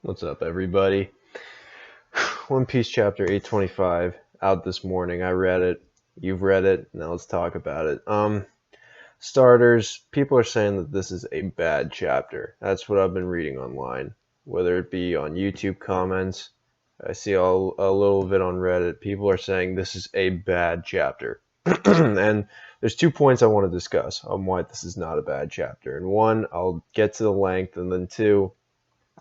What's up, everybody? One Piece chapter 825 out this morning. I read it. You've read it. Now let's talk about it. Starters, people are saying that this is a bad chapter. That's what I've been reading online, whether it be on YouTube comments. I see a little bit on Reddit. People are saying this is a bad chapter. And there's 2 points I want to discuss on why this is not a bad chapter. And one, I'll get to the length, and then two,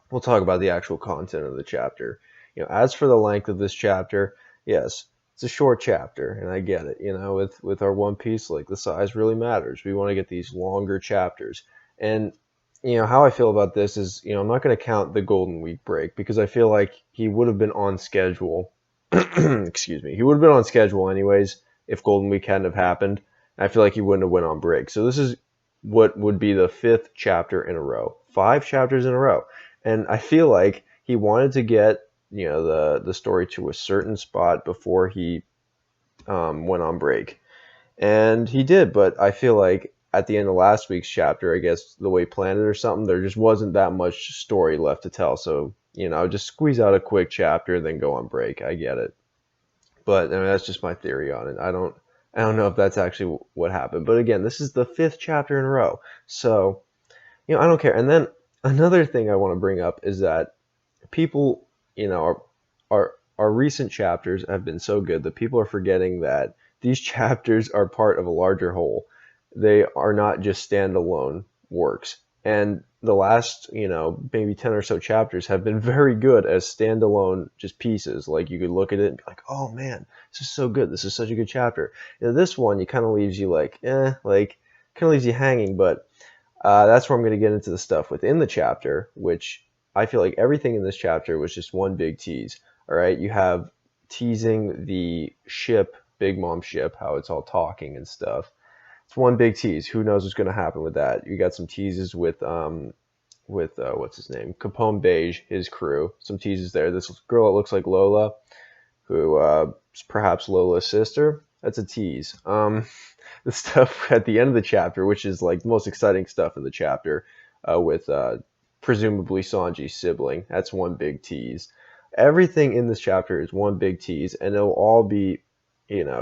we'll talk about the actual content of the chapter. As for the length of this chapter, yes, it's a short chapter, and I get it. With our One Piece, like, the size really matters. We want to get these longer chapters, and how I feel about this is, I'm not going to count the Golden Week break because I feel like he would have been on schedule. Excuse me, he would have been on schedule anyways if Golden Week hadn't have happened. I feel like he wouldn't have went on break. So this is what would be the fifth chapter in a row, 5 chapters in a row. And I feel like he wanted to get the story to a certain spot before he went on break, and he did. But I feel like at the end of last week's chapter, I guess the way he planned it or something, there just wasn't that much story left to tell. So just squeeze out a quick chapter, then go on break. I get it, but I mean, that's just my theory on it. I don't know if that's actually what happened. But again, this is the fifth chapter in a row, so I don't care. And then another thing I want to bring up is that people, our recent chapters have been so good that people are forgetting that these chapters are part of a larger whole. They are not just standalone works. And the last, maybe 10 or so chapters have been very good as standalone just pieces. Like, you could look at it and be like, oh man, this is so good. This is such a good chapter. This one, you kind of leaves you like, kind of leaves you hanging. But that's where I'm going to get into the stuff within the chapter, which I feel like everything in this chapter was just one big tease. All right, you have teasing the ship, Big Mom ship, how it's all talking and stuff. It's one big tease. Who knows what's going to happen with that? You got some teases with what's his name, Capone Beige, his crew. Some teases there. This girl that looks like Lola, who is perhaps Lola's sister. That's a tease. The stuff at the end of the chapter, which is like the most exciting stuff in the chapter, with presumably Sanji's sibling. That's one big tease. Everything in this chapter is one big tease, and it'll all be,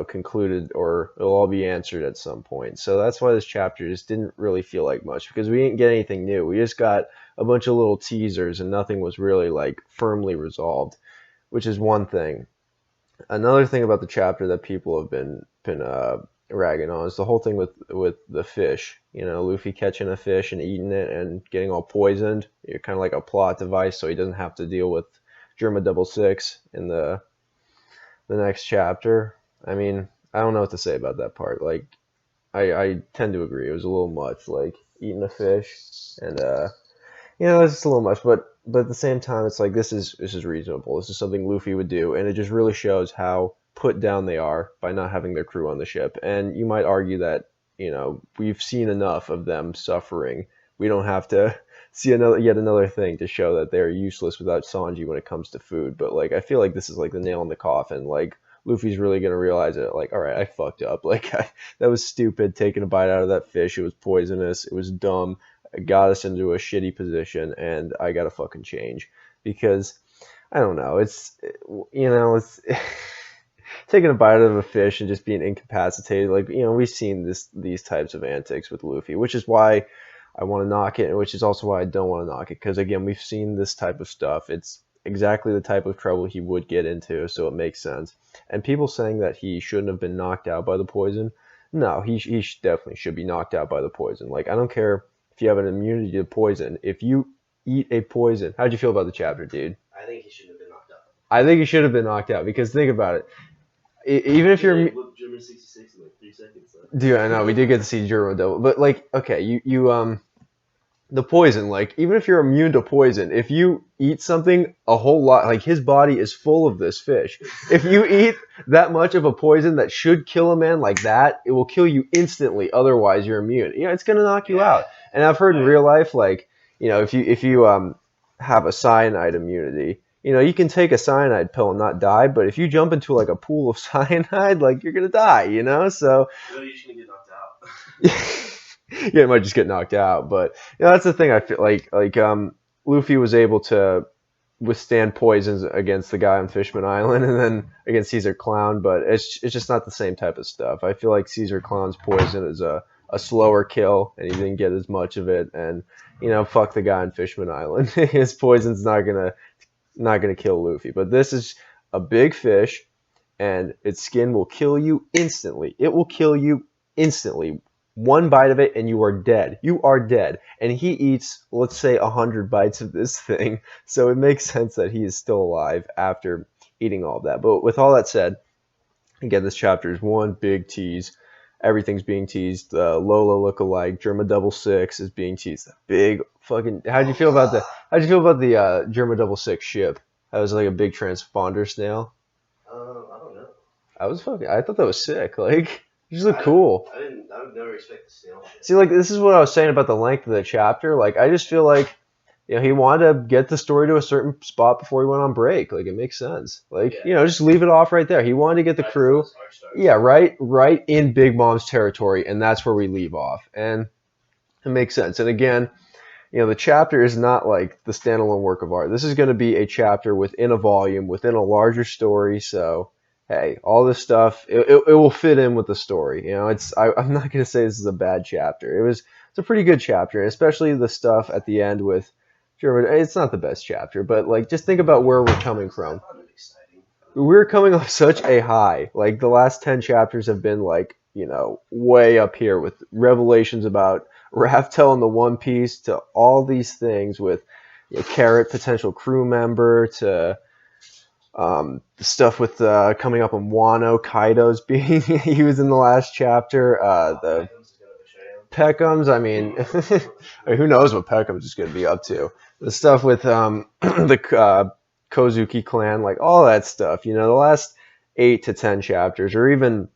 concluded, or it'll all be answered at some point. So that's why this chapter just didn't really feel like much, because we didn't get anything new. We just got a bunch of little teasers, and nothing was really like firmly resolved, which is one thing. Another thing about the chapter that people have been ragging on is the whole thing with the fish. Luffy catching a fish and eating it and getting all poisoned. You're kind of like a plot device, so he doesn't have to deal with Germa Double Six in the next chapter. I mean, I don't know what to say about that part. Like, I tend to agree. It was a little much, like eating a fish, and it's just a little much. But at the same time, it's like this is reasonable. This is something Luffy would do, and it just really shows how put down they are by not having their crew on the ship. And you might argue that we've seen enough of them suffering. We don't have to see yet another thing to show that they're useless without Sanji when it comes to food. But like, I feel like this is like the nail in the coffin. Like, Luffy's really gonna realize it. Like, all right, I fucked up. Like, that was stupid. Taking a bite out of that fish. It was poisonous. It was dumb. It got us into a shitty position, and I gotta fucking change, because I don't know. It's taking a bite out of a fish and just being incapacitated. Like, we've seen these types of antics with Luffy, which is why I want to knock it, and which is also why I don't want to knock it, because again, we've seen this type of stuff. It's exactly the type of trouble he would get into, so it makes sense. And people saying that he shouldn't have been knocked out by the poison, no, he definitely should be knocked out by the poison. Like, I don't care if you have an immunity to poison. If you eat a poison, how'd you feel about the chapter, dude? I think he shouldn't have been knocked out. I think he should have been knocked out, because think about it. Even if you're German 66 in like 3 seconds. Dude, I know we did get to see Juro double, but like, okay, you the poison, like, even if you're immune to poison, if you eat something a whole lot, like, his body is full of this fish. If you eat that much of a poison that should kill a man like that, it will kill you instantly. Otherwise, you're immune. It's gonna knock you out. And I've heard in real life, like, if you have a cyanide immunity, you can take a cyanide pill and not die, but if you jump into like a pool of cyanide, like, you're gonna die, so. You're just gonna get knocked out. Yeah, it might just get knocked out, but that's the thing. I feel like Luffy was able to withstand poisons against the guy on Fishman Island and then against Caesar Clown, but it's just not the same type of stuff. I feel like Caesar Clown's poison is a slower kill, and he didn't get as much of it. And fuck the guy on Fishman Island. His poison's not gonna kill Luffy. But this is a big fish, and its skin will kill you instantly. It will kill you instantly. One bite of it, and you are dead. You are dead. And he eats, let's say, 100 bites of this thing. So it makes sense that he is still alive after eating all of that. But with all that said, again, this chapter is one big tease. Everything's being teased. Lola lookalike, Germa Double Six is being teased. Big fucking. How'd you feel about the? How'd you feel about the Germa Double Six ship? That was like a big transponder snail. I don't know. I thought that was sick. Like, you just look cool. I would never expect the snail shit. See, like, this is what I was saying about the length of the chapter. Like, I just feel like, he wanted to get the story to a certain spot before he went on break. Like, it makes sense. Like, just leave it off right there. He wanted to get the crew. Yeah, right in Big Mom's territory, and that's where we leave off. And it makes sense. And again, the chapter is not like the standalone work of art. This is going to be a chapter within a volume, within a larger story. So, hey, all this stuff, it will fit in with the story. I'm not going to say this is a bad chapter. It's a pretty good chapter, and especially the stuff at the end with German. It's not the best chapter, but like, just think about where we're coming from. We're coming off such a high. Like, the last 10 chapters have been like, way up here with revelations about Raftel and the One Piece to all these things with Carrot, potential crew member, to stuff with coming up on Wano, Kaido's being used in the last chapter. The Peckham's, I mean, who knows what Peckham's is going to be up to. The stuff with the Kozuki clan, like all that stuff. The last 8 to 10 chapters, or even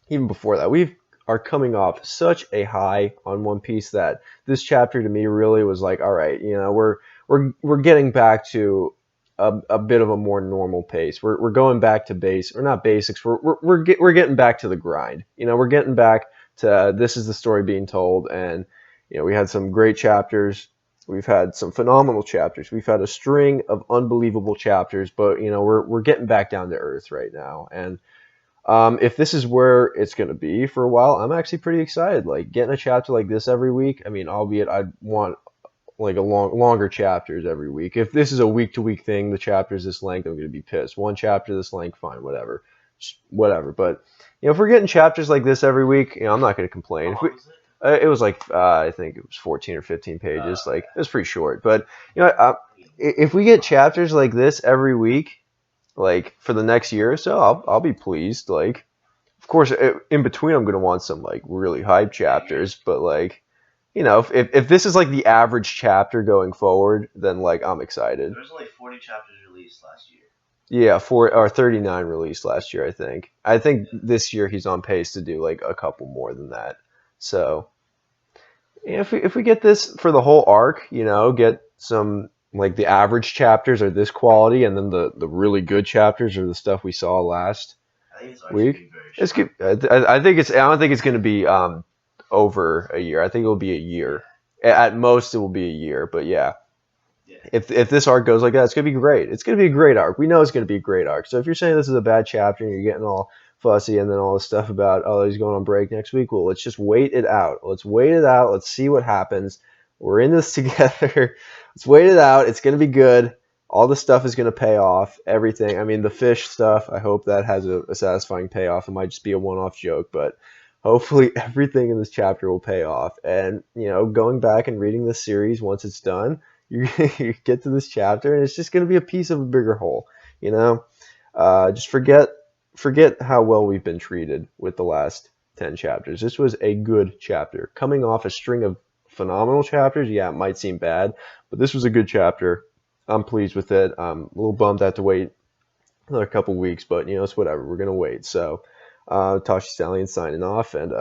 before that, we are coming off such a high on One Piece that this chapter to me really was like, all right, we're getting back to a bit of a more normal pace. We're going back to base, or not basics. We're getting back to the grind. We're getting back to this is the story being told, and we had some great chapters. We've had some phenomenal chapters. We've had a string of unbelievable chapters, but we're getting back down to earth right now. And if this is where it's going to be for a while, I'm actually pretty excited. Like, getting a chapter like this every week. I mean, albeit I'd want like longer chapters every week. If this is a week-to-week thing, the chapter's this length, I'm going to be pissed. One chapter this length, fine, whatever. Just whatever. But, if we're getting chapters like this every week, I'm not going to complain. It was like, I think it was 14 or 15 pages. Like, it was pretty short. But, if we get chapters like this every week, like, for the next year or so, I'll be pleased. Like, of course, in between, I'm going to want some, like, really hype chapters. But, like, if this is, like, the average chapter going forward, then, like, I'm excited. There was only 40 chapters released last year. Yeah, 39 released last year, I think. I think this year he's on pace to do, like, a couple more than that. So, if we get this for the whole arc, get some, like, the average chapters are this quality, and then the really good chapters are the stuff we saw last week. It's good. I don't think it's going to be over a year. I think it will be a year. At most, it will be a year. But yeah. If this arc goes like that, it's going to be great. It's going to be a great arc. We know it's going to be a great arc. So if you're saying this is a bad chapter and you're getting all fussy and then all this stuff about, oh, he's going on break next week, well, let's just wait it out. Let's wait it out. Let's see what happens. We're in this together. Let's wait it out. It's going to be good. All the stuff is going to pay off. Everything. I mean, the fish stuff, I hope that has a satisfying payoff. It might just be a one-off joke, but hopefully everything in this chapter will pay off. And, going back and reading this series once it's done, you get to this chapter and it's just going to be a piece of a bigger whole. Just forget how well we've been treated with the last 10 chapters. This was a good chapter. Coming off a string of phenomenal chapters, yeah, it might seem bad, but this was a good chapter. I'm pleased with it. I'm a little bummed I have to wait another couple weeks, but, it's whatever. We're going to wait. So, Tashi Stallion signing off, and,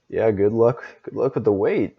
yeah, good luck. Good luck with the wait.